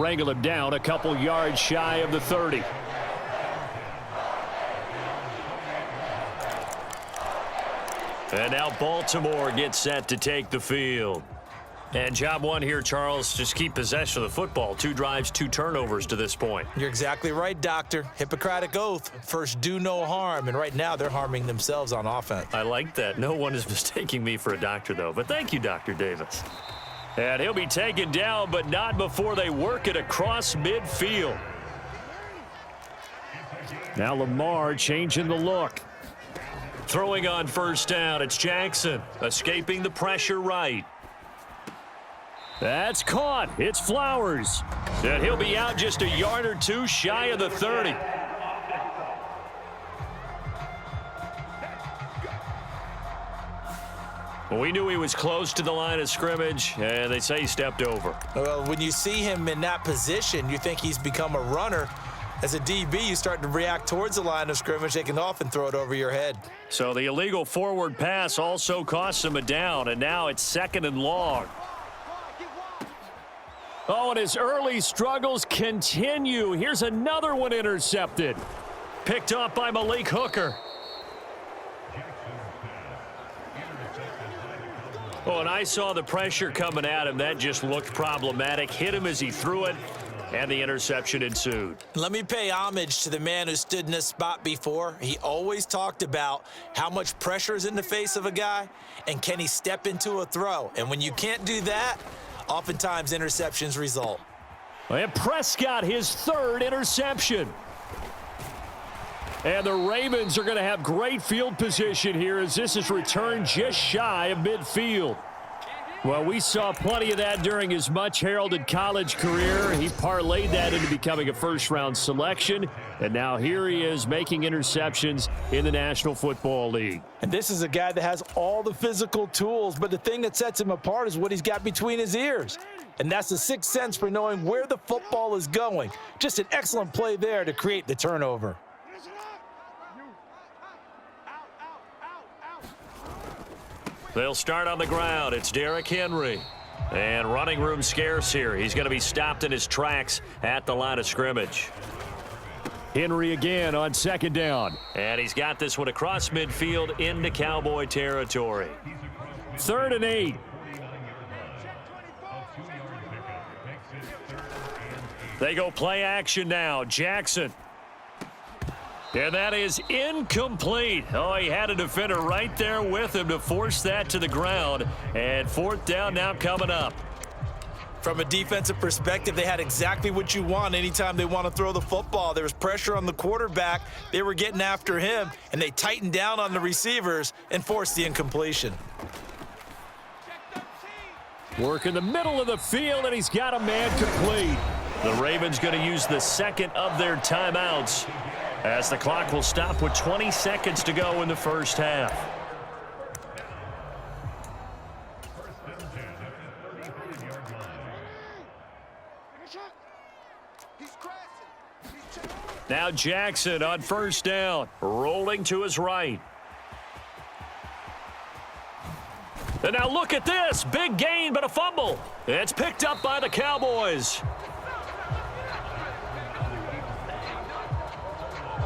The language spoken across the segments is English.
wrangle him down a couple yards shy of the 30. And now Baltimore gets set to take the field. And job one here, Charles, just keep possession of the football. 2 drives, 2 turnovers to this point. You're exactly right, Doctor. Hippocratic oath. First, do no harm. And right now, they're harming themselves on offense. I like that. No one is mistaking me for a doctor, though. But thank you, Dr. Davis. And he'll be taken down, but not before they work it across midfield. Now Lamar changing the look. Throwing on first down, it's Jackson. Escaping the pressure right. That's caught. It's Flowers. And he'll be out just a yard or 2 shy of the 30. Well, we knew he was close to the line of scrimmage, and they say he stepped over. Well, when you see him in that position, you think he's become a runner. As a DB, you start to react towards the line of scrimmage. They can often throw it over your head. So the illegal forward pass also costs him a down, and now it's 2nd and long. Oh, and his early struggles continue. Here's another one intercepted. Picked up by Malik Hooker. Oh, and I saw the pressure coming at him. That just looked problematic. Hit him as he threw it, and the interception ensued. Let me pay homage to the man who stood in this spot before. He always talked about how much pressure is in the face of a guy, and can he step into a throw. And when you can't do that, oftentimes interceptions result. And Prescott, his 3rd interception. And the Ravens are going to have great field position here as this is returned just shy of midfield. Well, we saw plenty of that during his much-heralded college career. He parlayed that into becoming a first-round selection, and now here he is making interceptions in the National Football League. And this is a guy that has all the physical tools, but the thing that sets him apart is what he's got between his ears. And that's the 6th sense for knowing where the football is going. Just an excellent play there to create the turnover. They'll start on the ground. It's Derrick Henry. And running room scarce here. He's going to be stopped in his tracks at the line of scrimmage. Henry again on 2nd down. And he's got this one across midfield into Cowboy territory. 3rd and 8. They go play action now. Jackson. And that is incomplete. Oh, he had a defender right there with him to force that to the ground. And 4th down now coming up. From a defensive perspective, they had exactly what you want anytime they want to throw the football. There was pressure on the quarterback. They were getting after him, and they tightened down on the receivers and forced the incompletion. Work in the middle of the field, and he's got a man complete. The Ravens going to use the 2nd of their timeouts, as the clock will stop with 20 seconds to go in the first half. Now Jackson on first down, rolling to his right. And now look at this. Big gain, but a fumble. It's picked up by the Cowboys.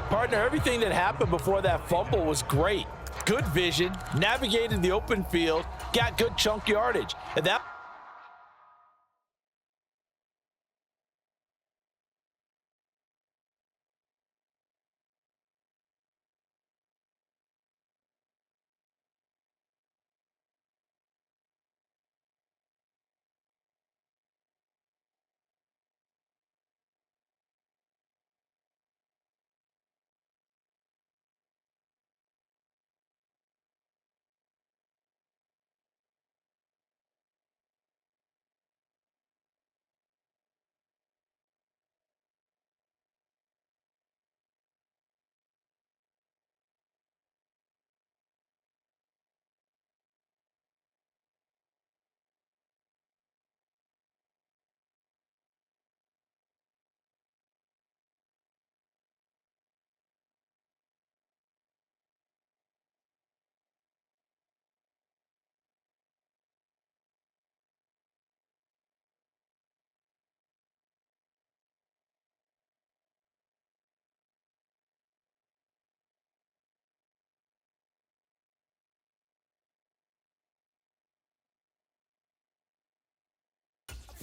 Partner, everything that happened before that fumble was great. Good vision, navigated the open field, got good chunk yardage. And that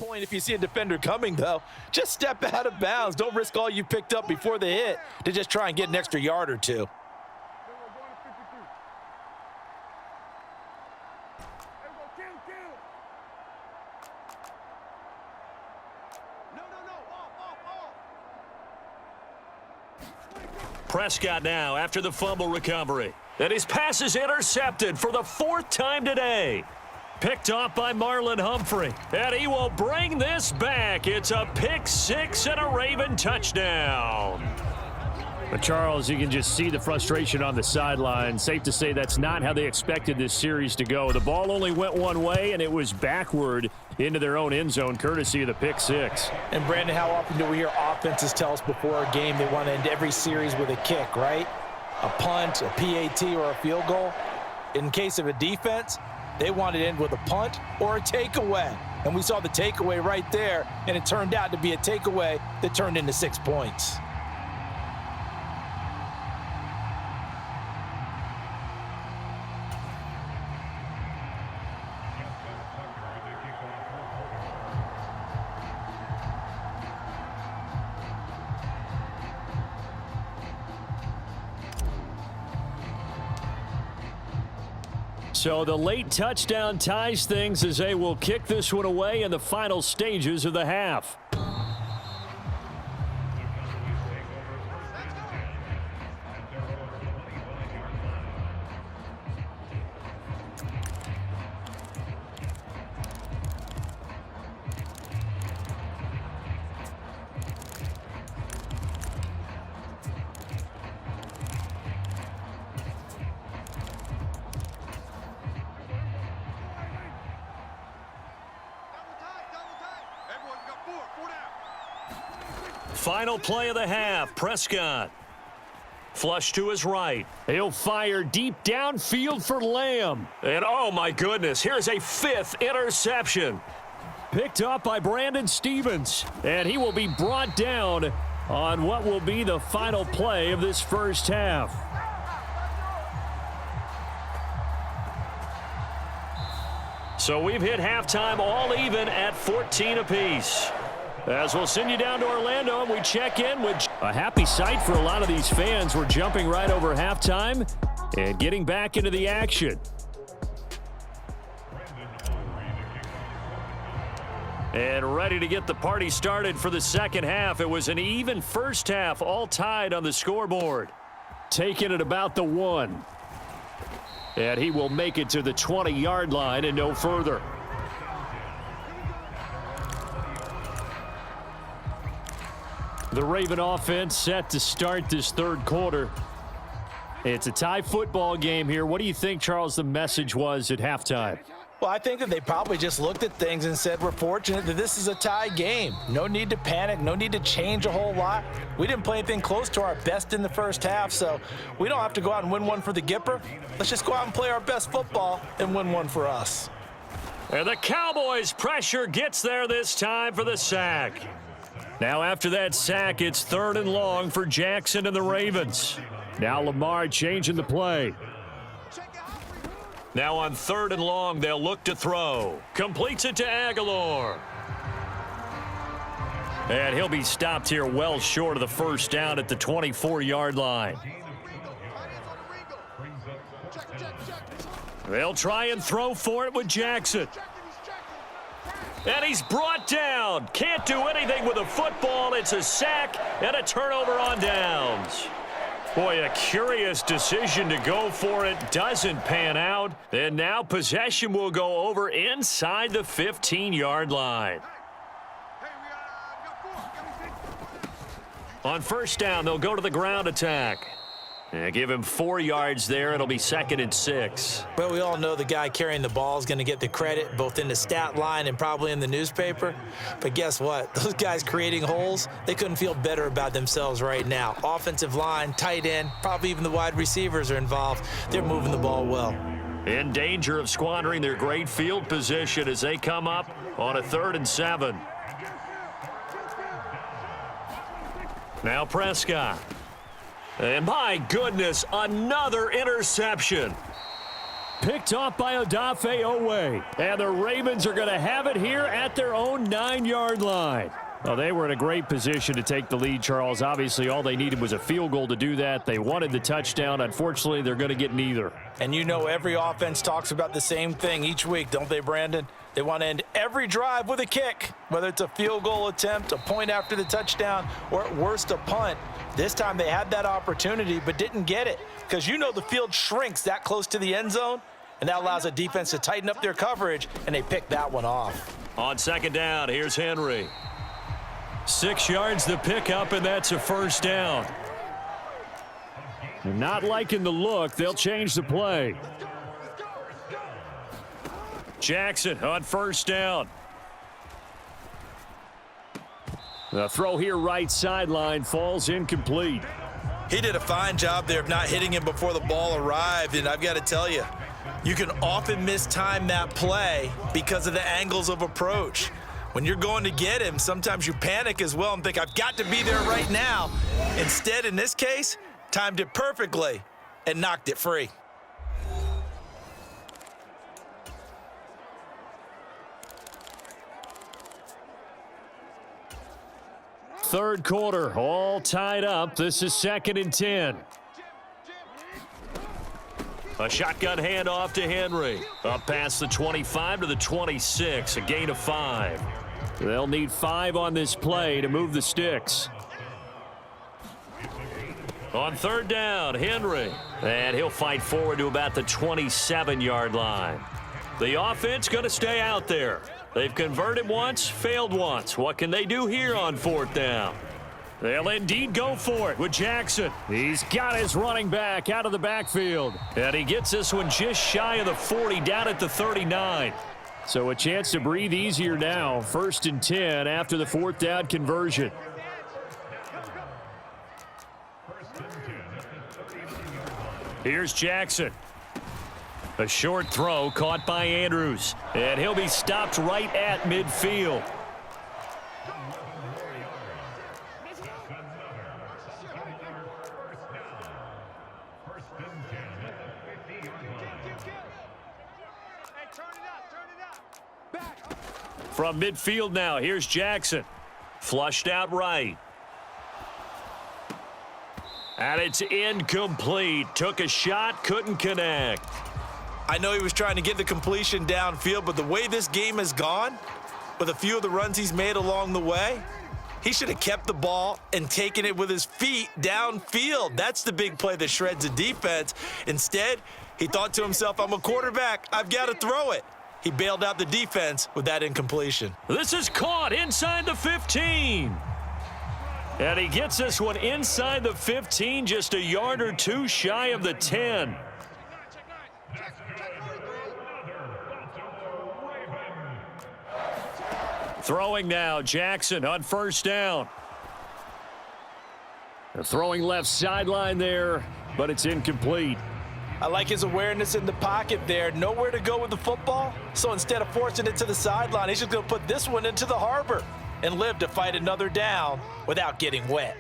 point, if you see a defender coming, though, just step out of bounds. Don't risk all you picked up before the hit to just try and get an extra yard or two. Prescott now after the fumble recovery. And his pass is intercepted for the fourth time today. Picked off by Marlon Humphrey. And he will bring this back. It's a pick six and a Raven touchdown. But Charles, you can just see the frustration on the sideline. Safe to say that's not how they expected this series to go. The ball only went one way, and it was backward into their own end zone, courtesy of the pick six. And, Brandon, how often do we hear offenses tell us before a game they want to end every series with a kick, right? A punt, a PAT, or a field goal. In case of a defense, they want to end with a punt or a takeaway. And we saw the takeaway right there, and it turned out to be a takeaway that turned into 6 points. So the late touchdown ties things as they will kick this one away in the final stages of the half. Final play of the half, Prescott. Flush to his right. He'll fire deep downfield for Lamb. And oh my goodness, here's a fifth interception. Picked up by Brandon Stevens. And he will be brought down on what will be the final play of this first half. So we've hit halftime all even at 14 apiece. As we'll send you down to Orlando, and we check in with a happy sight for a lot of these fans. We're jumping right over halftime and getting back into the action. And ready to get the party started for the second half. It was an even first half, all tied on the scoreboard. Taking it about the 1. And he will make it to the 20-yard line and no further. The Raven offense set to start this third quarter. It's a tie football game here. What do you think, Charles, the message was at halftime? Well, I think that they probably just looked at things and said, we're fortunate that this is a tie game. No need to panic. No need to change a whole lot. We didn't play anything close to our best in the first half, so we don't have to go out and win one for the Gipper. Let's just go out and play our best football and win one for us. And the Cowboys' pressure gets there this time for the sack. Now after that sack, it's 3rd and long for Jackson and the Ravens. Now Lamar changing the play. Now on 3rd and long, they'll look to throw. Completes it to Aguilar. And he'll be stopped here well short of the first down at the 24-yard line. They'll try and throw for it with Jackson. And he's brought down. Can't do anything with a football. It's a sack and a turnover on downs. Boy, a curious decision to go for it. Doesn't pan out. And now possession will go over inside the 15-yard line. On first down, they'll go to the ground attack. Yeah, give him 4 yards there. It'll be 2nd and 6. Well, we all know the guy carrying the ball is going to get the credit both in the stat line and probably in the newspaper. But guess what? Those guys creating holes, they couldn't feel better about themselves right now. Offensive line, tight end, probably even the wide receivers are involved. They're moving the ball well. In danger of squandering their great field position as they come up on a 3rd and 7. Now Prescott. And my goodness, another interception. picked off by Odafe Owe. And the Ravens are going to have it here at their own 9-yard line. Well, they were in a great position to take the lead, Charles. Obviously, all they needed was a field goal to do that. They wanted the touchdown. Unfortunately, they're going to get neither. And you know every offense talks about the same thing each week, don't they, Brandon? They want to end every drive with a kick, whether it's a field goal attempt, a point after the touchdown, or at worst a punt. This time they had that opportunity but didn't get it because you know the field shrinks that close to the end zone, and that allows a defense to tighten up their coverage, and they picked that one off. On second down, here's Henry. 6 yards the pickup, and that's a first down. They're not liking the look. They'll change the play. Jackson on first down. The throw here right sideline falls incomplete. He did a fine job there of not hitting him before the ball arrived, and I've got to tell you, you can often mistime that play because of the angles of approach. When you're going to get him, sometimes you panic as well and think, I've got to be there right now. Instead, in this case, timed it perfectly and knocked it free. Third quarter, all tied up. This is 2nd and 10. A shotgun handoff to Henry. Up past the 25 to the 26, a gain of 5. They'll need 5 on this play to move the sticks. On third down, Henry. And he'll fight forward to about the 27-yard line. The offense going to stay out there. They've converted once, failed once. What can they do here on fourth down? They'll indeed go for it with Jackson. He's got his running back out of the backfield. And he gets this one just shy of the 40, down at the 39. So a chance to breathe easier now. 1st and 10 after the 4th down conversion. Here's Jackson. A short throw caught by Andrews. And he'll be stopped right at midfield. From midfield now, here's Jackson. Flushed out right. And it's incomplete. Took a shot, couldn't connect. I know he was trying to get the completion downfield, but the way this game has gone, with a few of the runs he's made along the way, he should have kept the ball and taken it with his feet downfield. That's the big play that shreds the defense. Instead, he thought to himself, I'm a quarterback. I've got to throw it. He bailed out the defense with that incompletion. This is caught inside the 15. And he gets this one inside the 15, just a yard or two shy of the 10. Throwing now, Jackson on first down. They're throwing left sideline there, but it's incomplete. I like his awareness in the pocket there. Nowhere to go with the football. So instead of forcing it to the sideline, he's just going to put this one into the harbor and live to fight another down without getting wet.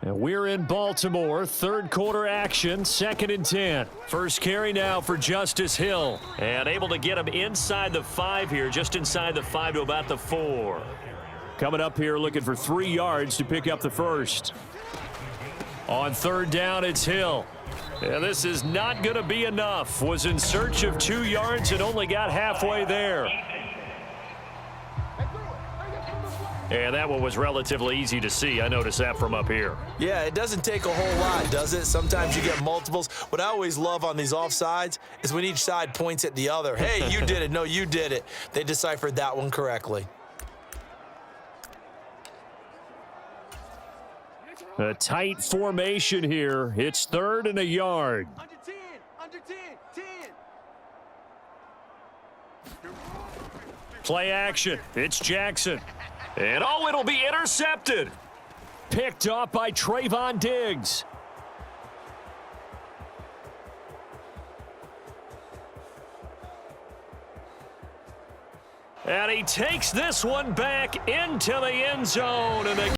And we're in Baltimore. Third quarter action, 2nd and 10. First carry now for Justice Hill. And able to get him inside the 5 here, just inside the 5 to about the 4. Coming up here looking for 3 yards to pick up the first. On third down, it's Hill. And this is not going to be enough. Was in search of 2 yards and only got halfway there. And that one was relatively easy to see. I noticed that from up here. Yeah, it doesn't take a whole lot, does it? Sometimes you get multiples. What I always love on these offsides is when each side points at the other. Hey, you did it. No, you did it. They deciphered that one correctly. A tight formation here. It's 3rd and a yard. Under 10, under 10, 10. Play action. It's Jackson. And oh, it'll be intercepted. Picked off by Trayvon Diggs. And he takes this one back into the end zone. And